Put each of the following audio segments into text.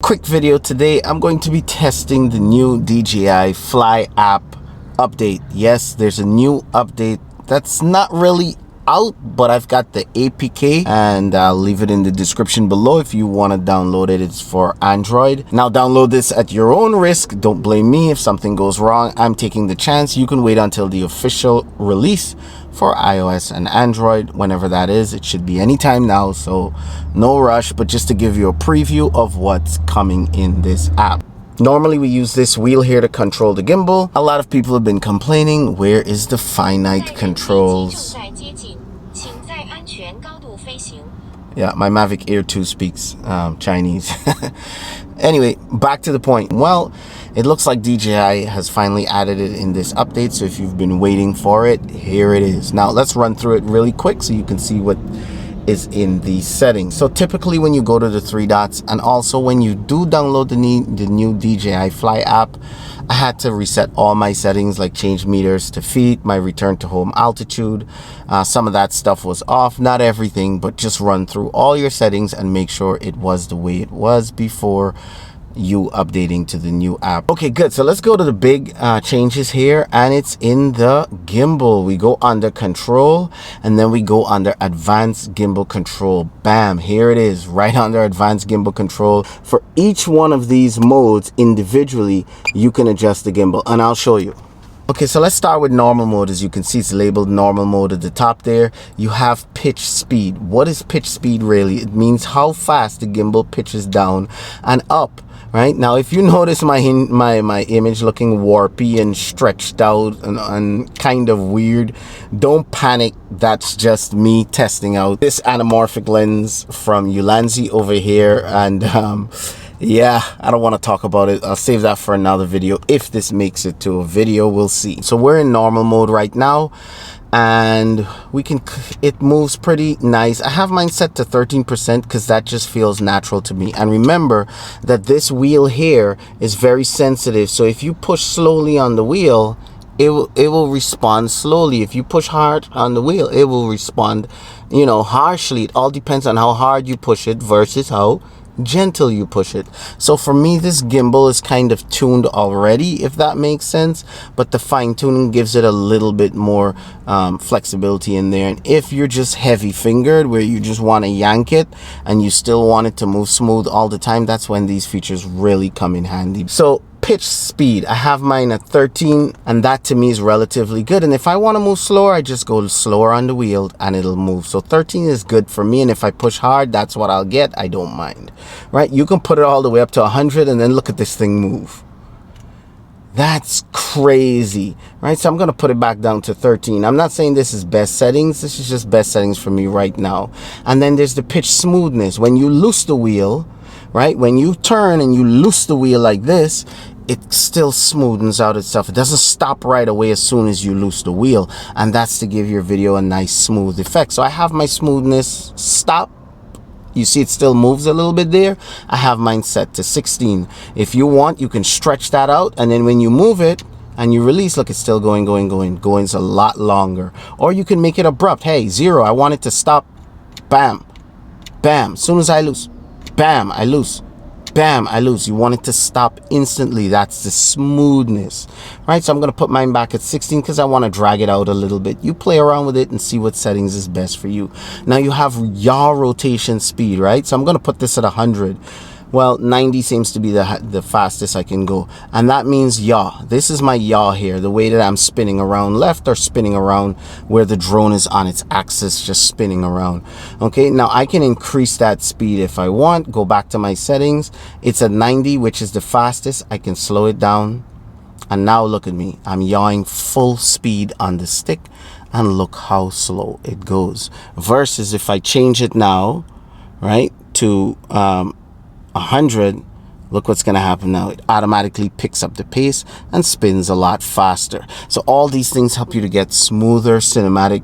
quick video today. I'm going to be testing the new DJI Fly app update. Yes, there's a new update that's not really out, but I've got the APK and I'll leave it in the description below if you want to download it. It's for Android. Now download this at your own risk. Don't blame me if something goes wrong. I'm taking the chance. You can wait until the official release for iOS and Android, whenever that is. It should be anytime now, so no rush, but just to give you a preview of what's coming in this app. Normally we use this wheel here to control the gimbal. A lot of people have been complaining, where is the finite controls? Yeah, my Mavic Air 2 speaks Chinese. Anyway, back to the point. Well, it looks like DJI has finally added it in this update. So if you've been waiting for it, here it is. Now let's run through it really quick so you can see what is in the settings. So typically when you go to the three dots, and also when you do download the new DJI Fly app, I had to reset all my settings, like change meters to feet, my return to home altitude. Some of that stuff was off, not everything, but just run through all your settings and make sure it was the way it was before you updating to the new app. Okay, good. So let's go to the big changes here, and it's in the gimbal. We go under control and then we go under advanced gimbal control. Bam, here it is, right under advanced gimbal control. For each one of these modes individually, you can adjust the gimbal, and I'll show you. Okay, so let's start with normal mode. As you can see, it's labeled normal mode at the top there. You have pitch speed. What is pitch speed really? It means how fast the gimbal pitches down and up. Right now, if you notice my image looking warpy and stretched out and kind of weird, don't panic. That's just me testing out this anamorphic lens from Ulanzi over here. And yeah, I don't want to talk about it. I'll save that for another video. If this makes it to a video, we'll see. So we're in normal mode right now, and it moves pretty nice. I have mine set to 13% because that just feels natural to me. And remember that this wheel here is very sensitive, so if you push slowly on the wheel, it will respond slowly. If you push hard on the wheel, it will respond, you know, harshly. It all depends on how hard you push it versus how gentle you push it. So for me, this gimbal is kind of tuned already, if that makes sense, but the fine tuning gives it a little bit more flexibility in there. And if you're just heavy fingered, where you just want to yank it and you still want it to move smooth all the time, that's when these features really come in handy. So pitch speed, I have mine at 13, and that to me is relatively good. And if I want to move slower, I just go slower on the wheel and it'll move. So 13 is good for me, and if I push hard, that's what I'll get. I don't mind, right? You can put it all the way up to 100 and then look at this thing move. That's crazy, right? So I'm going to put it back down to 13. I'm not saying this is best settings. This is just best settings for me right now. And then there's the pitch smoothness. When you loose the wheel, right, when you turn and you loose the wheel like this, it still smoothens out itself. It doesn't stop right away as soon as you loose the wheel, and that's to give your video a nice smooth effect. So I have my smoothness stop. You see it still moves a little bit there. I have mine set to 16. If you want, you can stretch that out, and then when you move it and you release, look, it's still going a lot longer. Or you can make it abrupt. Hey, 0, I want it to stop. Bam, bam. As soon as I loose, bam, I loose. Bam, I lose. You want it to stop instantly. That's the smoothness, right? So I'm going to put mine back at 16 because I want to drag it out a little bit. You play around with it and see what settings is best for you. Now you have yaw rotation speed, right? So I'm going to put this at 100. Well, 90 seems to be the fastest I can go, and that means yaw. This is my yaw here, the way that I'm spinning around left or spinning around where the drone is on its axis, just spinning around. Okay, now I can increase that speed if I want. Go back to my settings. It's at 90, which is the fastest. I can slow it down, and now look at me. I'm yawing full speed on the stick, and look how slow it goes. Versus if I change it now, right, to 100, look what's going to happen now. It automatically picks up the pace and spins a lot faster. So all these things help you to get smoother, cinematic,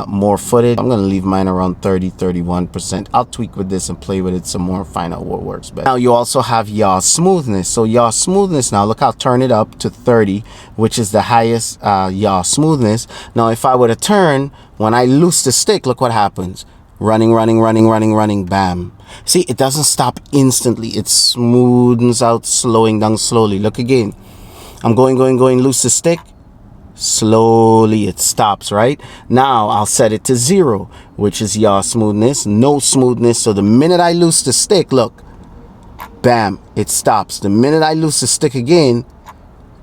more footage. I'm going to leave mine around 30-31%. I'll tweak with this and play with it some more, find out what works better. Now you also have yaw smoothness. So yaw smoothness, now look, I'll turn it up to 30, which is the highest yaw smoothness. Now if I were to turn, when I loose the stick, look what happens. running, bam. See, it doesn't stop instantly. It smoothens out, slowing down slowly. Look again. I'm going, loose the stick. Slowly it stops, right? Now I'll set it to 0, which is yaw smoothness, no smoothness. So the minute I loose the stick, look, bam, it stops. The minute I loose the stick again,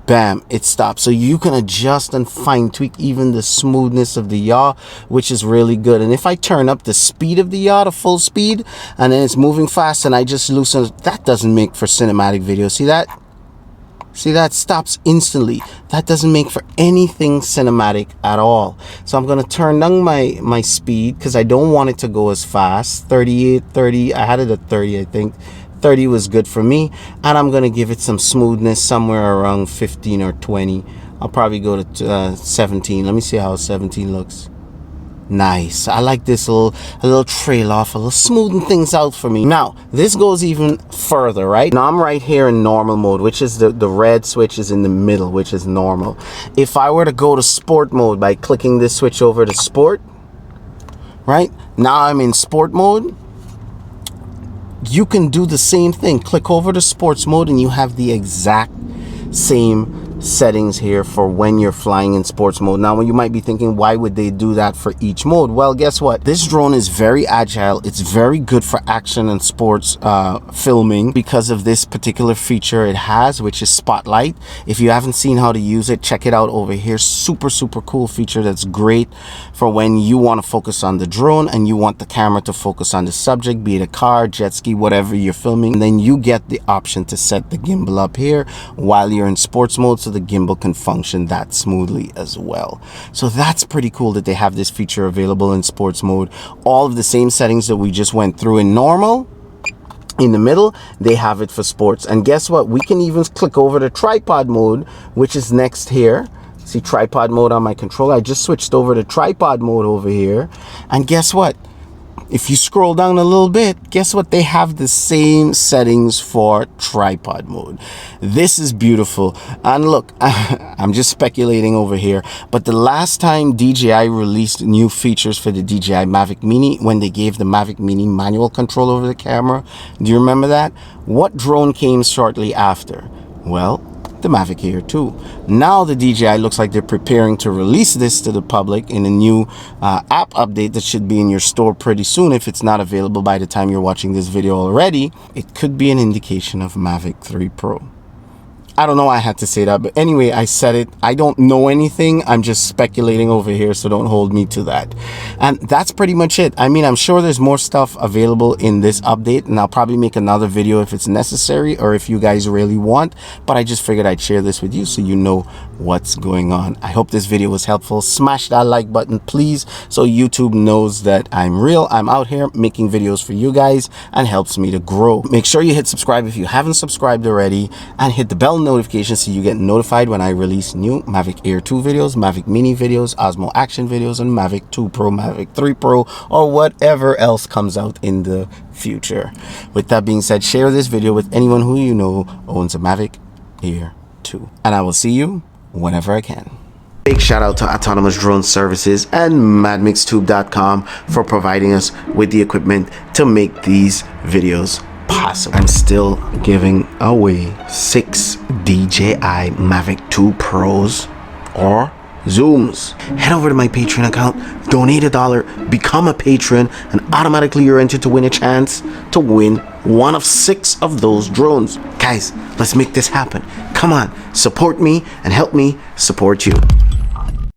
bam, it stops. So you can adjust and fine tweak even the smoothness of the yaw, which is really good. And if I turn up the speed of the yaw to full speed and then it's moving fast and I just loosen it, that doesn't make for cinematic video. See that? See, that stops instantly. That doesn't make for anything cinematic at all. So I'm going to turn down my speed because I don't want it to go as fast. 38, 30. I had it at 30, I think. 30 was good for me. And I'm going to give it some smoothness somewhere around 15 or 20. I'll probably go to 17. Let me see how 17 looks. Nice. I like this a little trail off, a little smoothing things out for me. Now this goes even further, right? Now I'm right here in normal mode, which is the red switch is in the middle, which is normal. If I were to go to sport mode by clicking this switch over to sport, right now I'm in sport mode, you can do the same thing. Click over to sports mode and you have the exact same settings here for when you're flying in sports mode. Now you might be thinking, why would they do that for each mode? Well, guess what? This drone is very agile. It's very good for action and sports filming because of this particular feature it has, which is spotlight. If you haven't seen how to use it, check it out over here. Super cool feature that's great for when you want to focus on the drone and you want the camera to focus on the subject, be it a car, jet ski, whatever you're filming. And then you get the option to set the gimbal up here while you're in sports mode, so the gimbal can function that smoothly as well. So that's pretty cool that they have this feature available in sports mode. All of the same settings that we just went through in normal, in the middle, they have it for sports. And guess what? We can even click over to tripod mode, which is next here. See tripod mode on my controller. I just switched over to tripod mode over here. And guess what? If you scroll down a little bit, guess what? They have the same settings for tripod mode. This is beautiful. And look, I'm just speculating over here, but the last time DJI released new features for the DJI Mavic Mini, when they gave the Mavic Mini manual control over the camera, do you remember that? What drone came shortly after? Well, the Mavic Air 2. Now the DJI looks like they're preparing to release this to the public in a new app update that should be in your store pretty soon. If it's not available by the time you're watching this video already, it could be an indication of Mavic 3 Pro. I don't know why I had to say that, but anyway, I said it. I don't know anything. I'm just speculating over here, so don't hold me to that. And that's pretty much it. I mean, I'm sure there's more stuff available in this update, and I'll probably make another video if it's necessary or if you guys really want, but I just figured I'd share this with you so you know what's going on. I hope this video was helpful. Smash that like button, please, so YouTube knows that I'm real. I'm out here making videos for you guys and helps me to grow. Make sure you hit subscribe if you haven't subscribed already, and hit the bell notifications so you get notified when I release new Mavic Air 2 videos, Mavic Mini videos, Osmo action videos, and Mavic 2 Pro, Mavic 3 Pro, or whatever else comes out in the future. With that being said, share this video with anyone who you know owns a Mavic Air 2. And I will see you whenever I can. Big shout out to Autonomous Drone Services and MadMixTube.com for providing us with the equipment to make these videos possible. I'm still giving away 6 DJI Mavic 2 Pros or Zooms. Head over to my Patreon account, donate $1, become a patron, and automatically you're entered to win a chance to win one of 6 of those drones. Guys, let's make this happen. Come on, support me and help me support you.